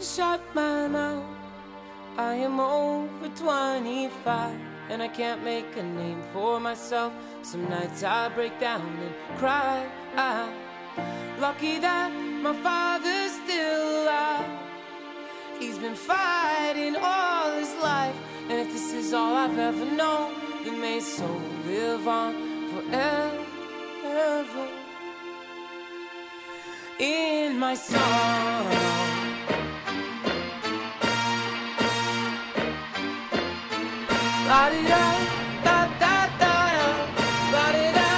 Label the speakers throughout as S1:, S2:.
S1: shut my mouth. I am over 25 and I can't make a name for myself. Some nights I break down and cry. Lucky that my father's still alive. He's been fighting all his life, and if this is all I've ever known, then may his soul live on forever in my song. La-di-da, da-da-da, la-di-da,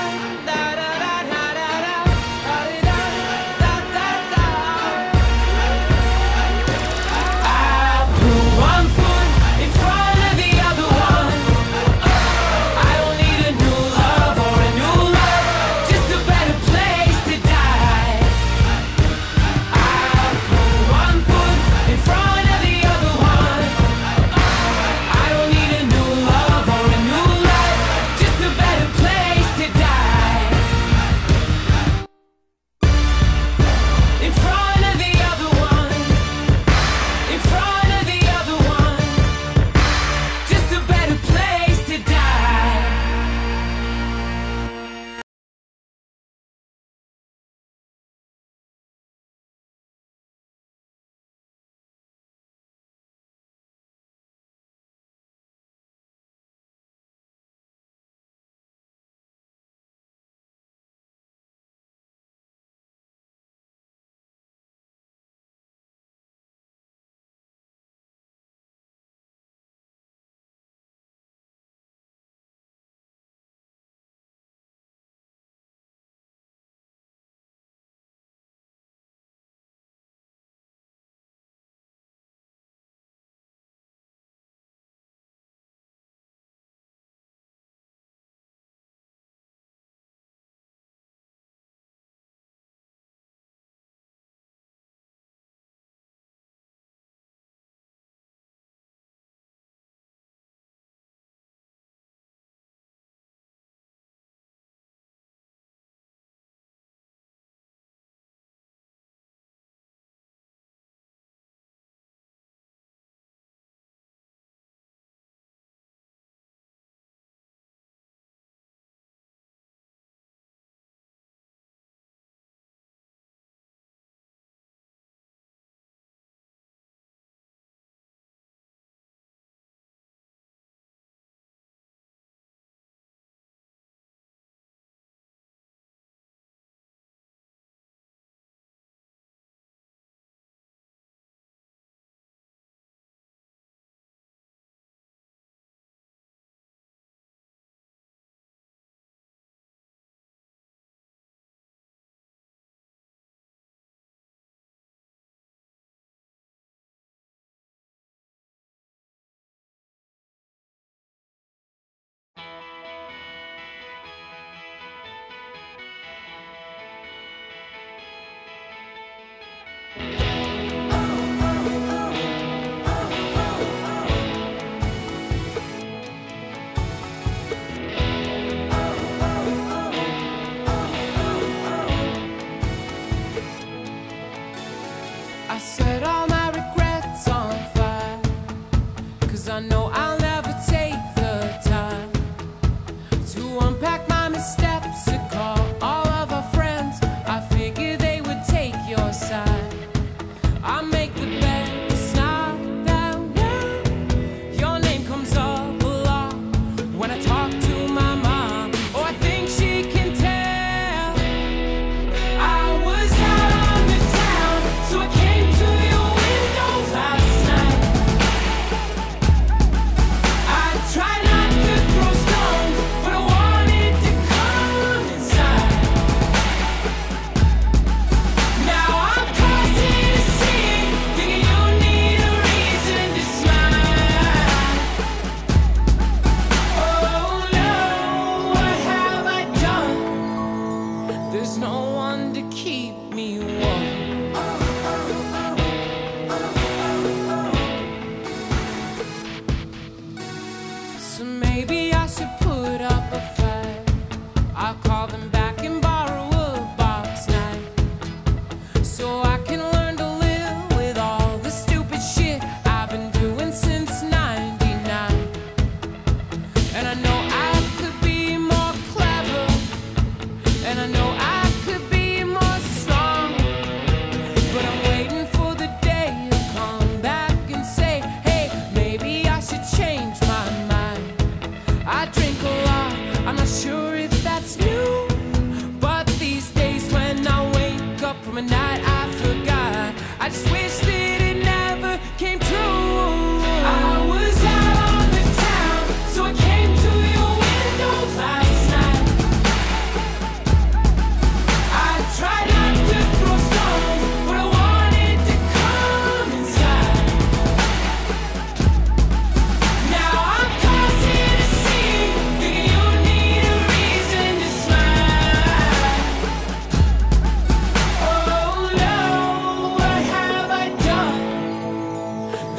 S1: da-da-da-da-da-da, la-di-da, da-da-da. I put one foot in front of the other one. I don't need a new love or a new love, just a better place to die. I put one foot in front of the other one. I don't need a new love or a new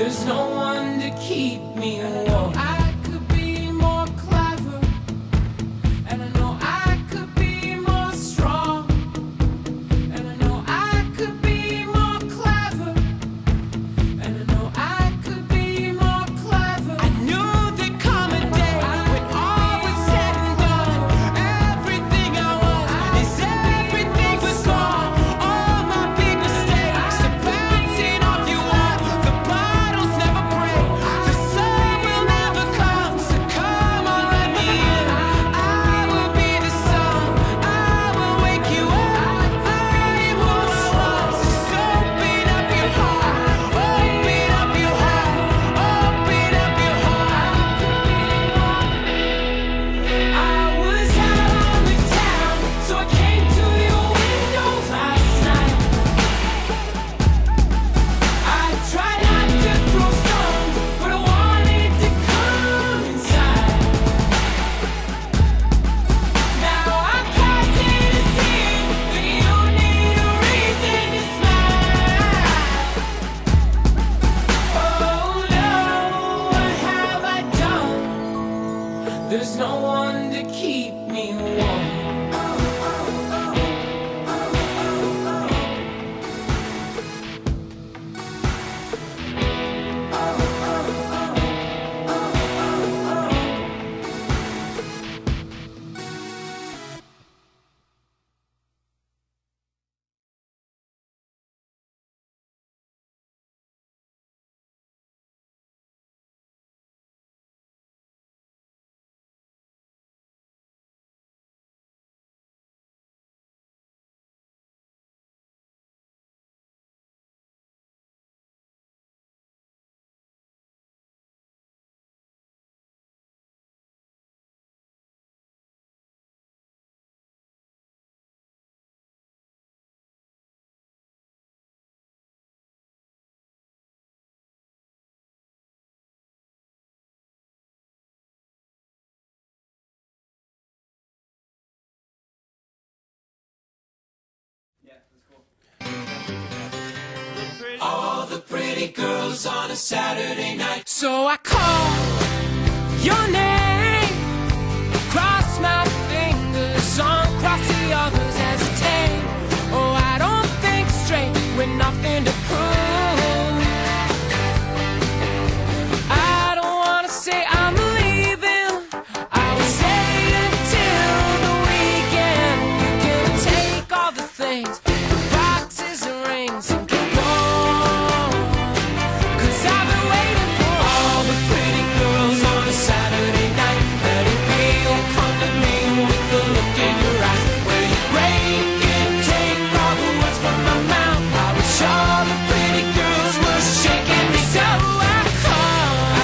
S1: There's no one to keep me warm. I could be more clever, and I know I could be more strong, and I know I could be more clever, and I know I could be more clever. I knew there'd come a day when all was said and done. Everything I was is everything was gone. All my big mistakes are bouncing off your wall. The bottles never break, the sun will never come. So come on, let me in. I will be the sun, I will wake you up. I will rise. Just open up your heart, open up your heart, open up your heart. I was out on the town, so I came to your window last night. I tried not to throw stones, but I wanted to come inside. Now I'm passing to see that you need a reason to smile. Oh no, what have I done? There's no one to keep me warm. All the pretty girls on a Saturday night. So I call your name, cross my fingers, uncross the others, hesitate. Oh, I don't think straight with nothing to prove. I don't wanna say I'm leaving, I will say until the weekend. You can take all the things, the boxes and rings, and go. 'Cause I've been waiting for all the pretty girls on a Saturday night. Let it be, oh come to me with the look in your eyes, where you break and take all the words from my mouth. I wish all the pretty girls were shaking me so.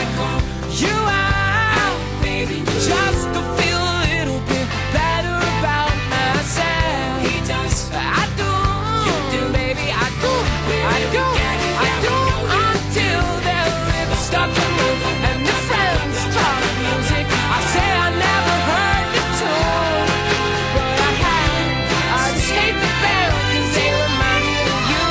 S1: I call you out, baby, just to feel a little bit better about myself. He does, I do, you do, baby, I do, I do, I do, until their lips start to move and their friends talk music. I say I never heard the tune, but I have. I just hate the band 'cause they remind me of you.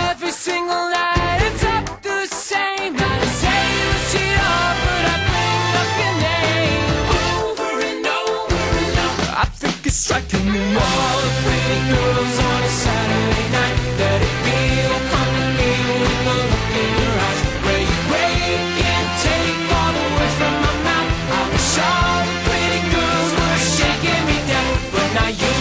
S1: Every single night it's up the same. I say you cheat up, but I bring up your name over and over and over. I think it's striking me. All the pretty girls on a Saturday night. Let it be, oh come to me with the look in your eyes, where you break and take all the words from my mouth. I wish all the pretty girls were shaking me down, but now you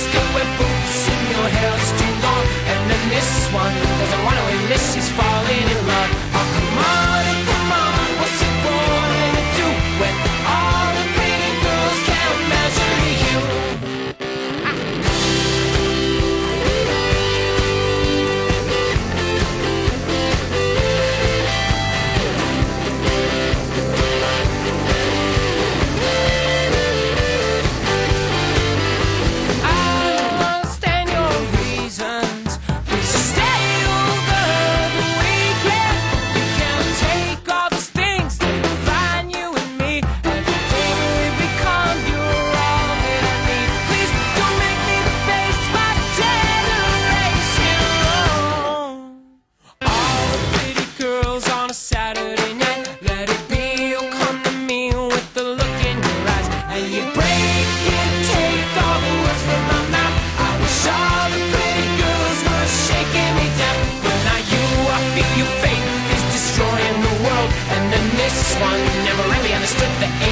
S1: still wear boots and your hair's too long. And then this one doesn't want to admit she's falling in love. Oh come on, what's it going to do when all the pretty girls can't measure you?
S2: one never really understood the